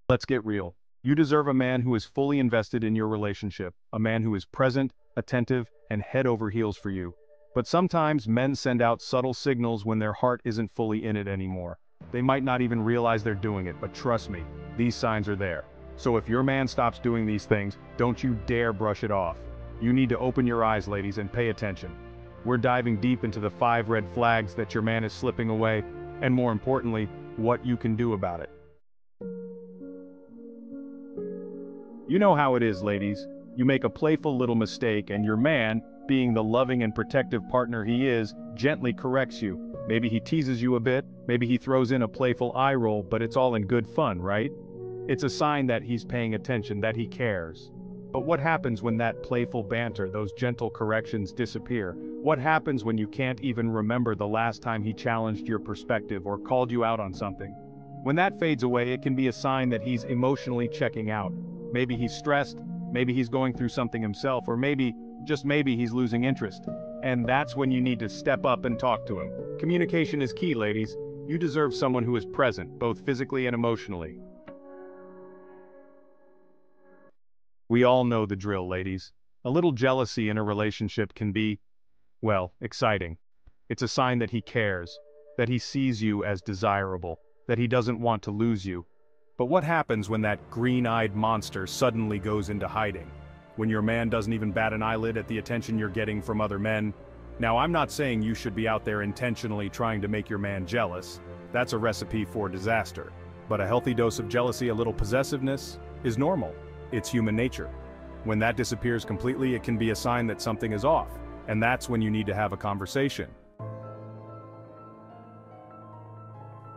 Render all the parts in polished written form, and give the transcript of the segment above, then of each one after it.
Let's get real. You deserve a man who is fully invested in your relationship, a man who is present, attentive, and head over heels for you. But sometimes men send out subtle signals when their heart isn't fully in it anymore. They might not even realize they're doing it, but trust me, these signs are there. So if your man stops doing these things, don't you dare brush it off. You need to open your eyes, ladies, and pay attention. We're diving deep into the 5 red flags that your man is slipping away, and more importantly, what you can do about it. You know how it is, ladies. You make a playful little mistake and your man, being the loving and protective partner he is, gently corrects you. Maybe he teases you a bit, maybe he throws in a playful eye roll, but it's all in good fun, right? It's a sign that he's paying attention, that he cares. But what happens when that playful banter, those gentle corrections disappear? What happens when you can't even remember the last time he challenged your perspective or called you out on something? When that fades away, it can be a sign that he's emotionally checking out. Maybe he's stressed, maybe he's going through something himself, or maybe, just maybe, he's losing interest. And that's when you need to step up and talk to him. Communication is key, ladies. You deserve someone who is present, both physically and emotionally. We all know the drill, ladies. A little jealousy in a relationship can be, well, exciting. It's a sign that he cares, that he sees you as desirable, that he doesn't want to lose you. But what happens when that green-eyed monster suddenly goes into hiding? When your man doesn't even bat an eyelid at the attention you're getting from other men? Now, I'm not saying you should be out there intentionally trying to make your man jealous. That's a recipe for disaster. But a healthy dose of jealousy, a little possessiveness, is normal. It's human nature. When that disappears completely, it can be a sign that something is off. And that's when you need to have a conversation.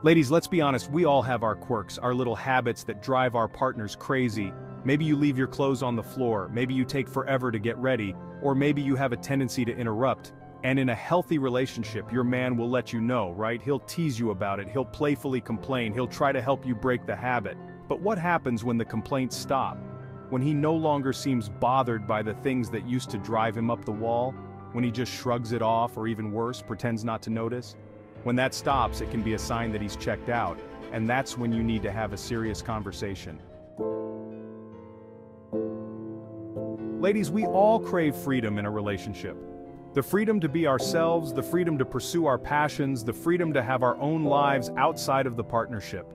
Ladies, let's be honest, we all have our quirks, our little habits that drive our partners crazy. Maybe you leave your clothes on the floor, maybe you take forever to get ready, or maybe you have a tendency to interrupt. And in a healthy relationship, your man will let you know, right? He'll tease you about it, he'll playfully complain, he'll try to help you break the habit. But what happens when the complaints stop? When he no longer seems bothered by the things that used to drive him up the wall? When he just shrugs it off, or even worse, pretends not to notice? When that stops, it can be a sign that he's checked out, and that's when you need to have a serious conversation. Ladies, we all crave freedom in a relationship. The freedom to be ourselves, the freedom to pursue our passions, the freedom to have our own lives outside of the partnership.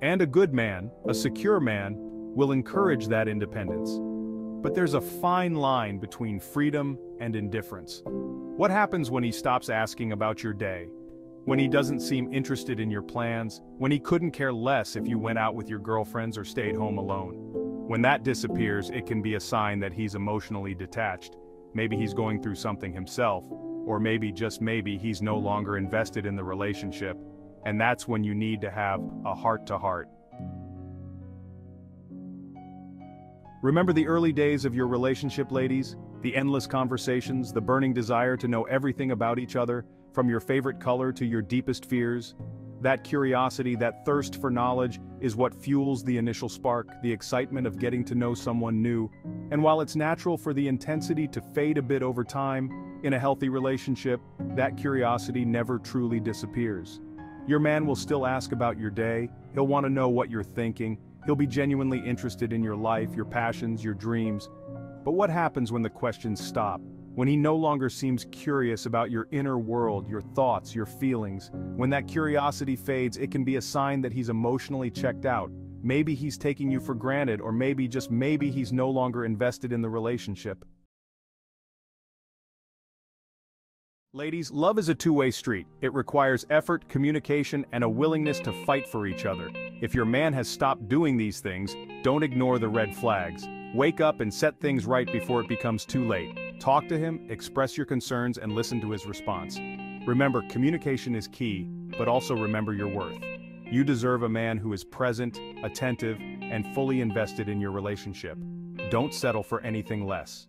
And a good man, a secure man, will encourage that independence. But there's a fine line between freedom and indifference. What happens when he stops asking about your day? When he doesn't seem interested in your plans, when he couldn't care less if you went out with your girlfriends or stayed home alone. When that disappears, it can be a sign that he's emotionally detached. Maybe he's going through something himself, or maybe, just maybe, he's no longer invested in the relationship, and that's when you need to have a heart-to-heart. Remember the early days of your relationship, ladies? The endless conversations, the burning desire to know everything about each other, from your favorite color to your deepest fears? That curiosity, that thirst for knowledge, is what fuels the initial spark, the excitement of getting to know someone new. And while it's natural for the intensity to fade a bit over time, in a healthy relationship, that curiosity never truly disappears. Your man will still ask about your day, he'll want to know what you're thinking, he'll be genuinely interested in your life, your passions, your dreams. But what happens when the questions stop? When he no longer seems curious about your inner world, your thoughts, your feelings? When that curiosity fades, it can be a sign that he's emotionally checked out. Maybe he's taking you for granted, or maybe, just maybe, he's no longer invested in the relationship. Ladies, love is a two-way street. It requires effort, communication, and a willingness to fight for each other. If your man has stopped doing these things, don't ignore the red flags. Wake up and set things right before it becomes too late. Talk to him, express your concerns, and listen to his response. Remember, communication is key, but also remember your worth. You deserve a man who is present, attentive, and fully invested in your relationship. Don't settle for anything less.